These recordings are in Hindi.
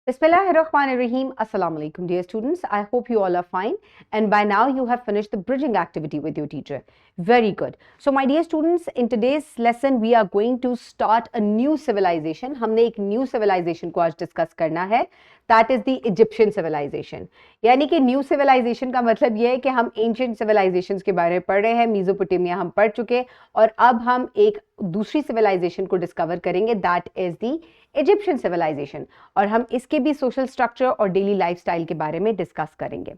Bismillahirrahmanirrahim. Assalamu alaikum, dear students. I hope you all are fine. And by now you have finished the bridging activity with your teacher. Very good. So my dear students, in today's lesson we are going to start a new civilization. हमने एक new civilization को आज discuss करना है. That is the Egyptian civilization. यानी कि new civilization का मतलब ये है कि हम ancient civilizations के बारे में पढ़ रहे हैं. Mesopotamia हम पढ़ चुके और अब हम एक दूसरी civilization को discover करेंगे. That is the Egyptian civilization और हम इसके भी सोशल स्ट्रक्चर और डेली लाइफस्टाइल के बारे में डिस्कस करेंगे.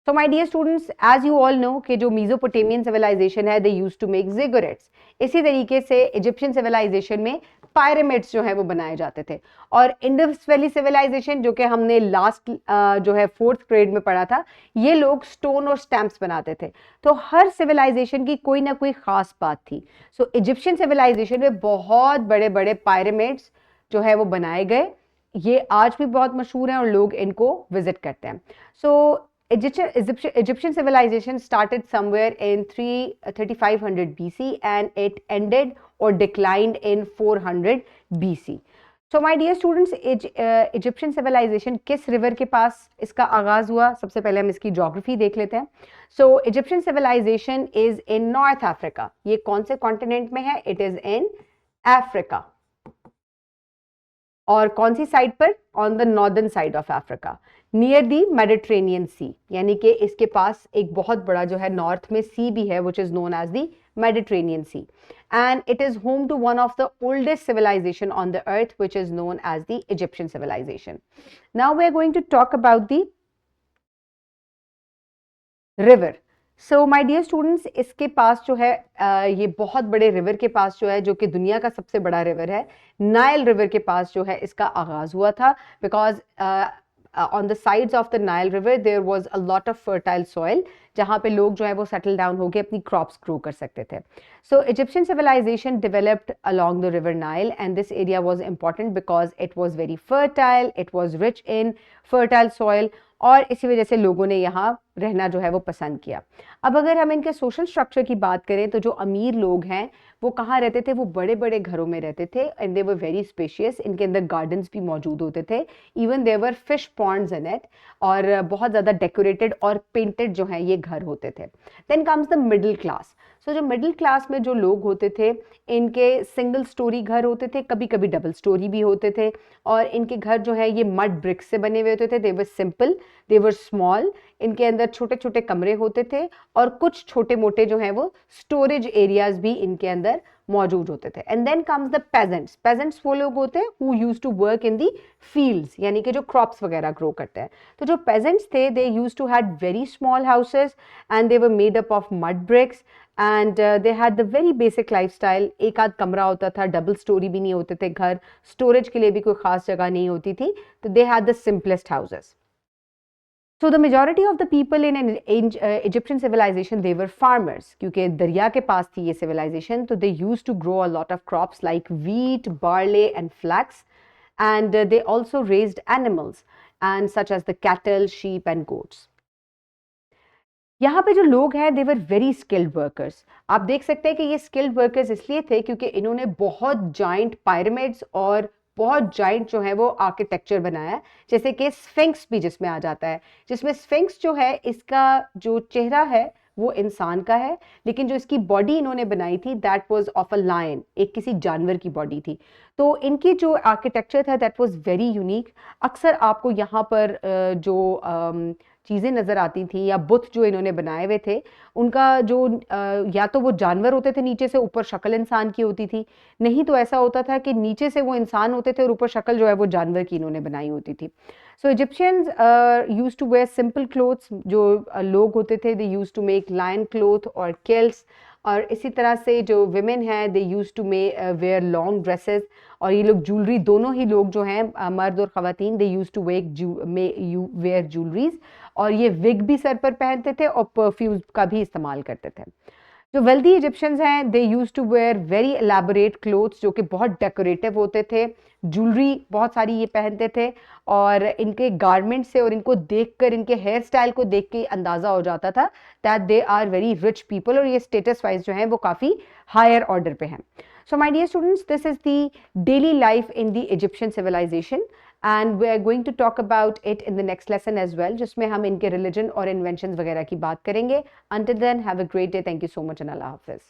So my dear students, as you all know कि जो मेसोपोटामियन सिविलाइजेशन है they used to make ziggurats. इसी तरीके से इजिप्शियन सिविलाइजेशन में पिरामिड्स जो है वो बनाए जाते थे. और इंडस वैली सिविलाइजेशन जो कि हमने लास्ट जो है 4th ग्रेड में पढ़ा था, ये लोग स्टोन और स्टैम्प्स बनाते थे. तो हर सिविलाइजेशन की कोई ना कोई खास बात थी. सो इजिप्शियन सिविलाइजेशन में बहुत बड़े बड़े पिरामिड्स जो है वो बनाए गए. ये आज भी बहुत मशहूर हैं और लोग इनको विजिट करते हैं. सो Egyptian civilization started somewhere in 3500 BC and it ended or declined in 400 BC. So my dear students, Egyptian civilization किस रिवर के पास इसका आगाज हुआ? सबसे पहले हम इसकी ज्योग्राफी देख लेते हैं. So Egyptian civilization is in North Africa. ये कौन से कॉन्टिनेंट में है? It is in Africa. और कौन सी साइड पर? On the northern side of Africa, near the Mediterranean sea. यानी कि इसके पास एक बहुत बड़ा जो है नॉर्थ में सी भी है, which is known as the Mediterranean Sea. And it is home to one of the oldest civilization on the earth, which is known as the Egyptian civilization. Now we are going to talk about the river. So my dear students, इसके पास जो है ये बहुत बड़े रिवर के पास जो है, जो कि दुनिया का सबसे बड़ा रिवर है, नाइल रिवर के पास जो है इसका आगाज हुआ था. Because on the sides of the Nile river there was a lot of fertile soil, जहाँ पे लोग जो है वो सेटल डाउन होकर अपनी क्रॉप्स ग्रो कर सकते थे. So Egyptian civilization developed along the river Nile and this area was important because it was very fertile, it was rich in fertile soil और इसी वजह से लोगों ने यहाँ रहना जो है वो पसंद किया. अब अगर हम इनके सोशल स्ट्रक्चर की बात करें तो जो अमीर लोग हैं वो कहाँ रहते थे? वो बड़े बड़े घरों में रहते थे and they were very spacious. इनके अंदर गार्डन्स भी मौजूद होते थे. Even there were fish ponds in it और बहुत ज़्यादा डेकोरेटेड और पेंटेड जो है ये घर होते थे. Then comes the middle class. So जो मिडिल क्लास में जो लोग होते थे, इनके सिंगल स्टोरी घर होते थे, कभी कभी डबल स्टोरी भी होते थे. और इनके घर जो है ये मड ब्रिक्स से बने हुए होते थे. They were simple, they were small. इनके अंदर छोटे छोटे कमरे होते थे और कुछ छोटे मोटे जो है वो स्टोरेज एरियाज भी इनके अंदर मौजूद होते थे. And then comes the peasants. Peasants वो लोग होते हैं who used to work in the fields, यानी कि जो क्रॉप्स वगैरह ग्रो करते हैं. तो जो पेजेंट्स थे they used to had very small houses and they were made up of mud bricks and they had the very basic lifestyle. एक आध कमरा होता था, डबल स्टोरी भी नहीं होते थे घर, स्टोरेज के लिए भी कोई खास जगह नहीं होती थी. तो दे had the simplest houses. So the majority of the people in an Egyptian civilization, they were farmers. क्योंकि दरिया के पास थी ये civilization, तो they used to grow a lot of crops like wheat, barley and flax. And they also raised animals and such as the cattle, sheep and goats. यहाँ पे जो लोग हैं they were very skilled workers. आप देख सकते हैं कि ये skilled workers इसलिए थे क्योंकि इन्होंने बहुत giant pyramids और बहुत जाइंट जो है वो आर्किटेक्चर बनाया, जैसे कि स्फिंक्स भी जिसमें आ जाता है, जिसमें स्फिंक्स जो है इसका जो चेहरा है वो इंसान का है, लेकिन जो इसकी बॉडी इन्होंने बनाई थी that was of a lion, एक किसी जानवर की बॉडी थी. तो इनकी जो आर्किटेक्चर था दैट वाज वेरी यूनिक. अक्सर आपको यहाँ पर जो चीज़ें नज़र आती थी या बुत जो इन्होंने बनाए हुए थे, उनका जो या तो वो जानवर होते थे नीचे से, ऊपर शक्ल इंसान की होती थी, नहीं तो ऐसा होता था कि नीचे से वो इंसान होते थे और ऊपर शक्ल जो है वो जानवर की इन्होंने बनाई होती थी. So Egyptians used to wear simple clothes. जो लोग होते थे they used to make loin cloth और किल्ट्स. और इसी तरह से जो विमेन हैं they used to wear long dresses. और ये लोग ज्वेलरी, दोनों ही लोग जो हैं मर्द और ख़वातीन, दे यूज टू वेयर ज्वेलरीज. और ये विग भी सर पर पहनते थे और परफ्यूम का भी इस्तेमाल करते थे. जो वेल्दी इजिप्शियंस हैं they used to wear very elaborate clothes जो कि बहुत डेकोरेटिव होते थे. ज्वेलरी बहुत सारी ये पहनते थे और इनके गारमेंट से और इनको देखकर, इनके हेयर स्टाइल को देख के अंदाज़ा हो जाता था that they are very rich people और ये स्टेटस वाइज जो है वो काफ़ी हायर ऑर्डर पे हैं. So my dear students, this is the daily life in the Egyptian civilization and we are going to talk about it in the next lesson as well, जिसमें हम इनके रिलीजन और इन्वेंशन वगैरह की बात करेंगे. Until then, have a great day. Thank you so much and अल्लाह हाफिज.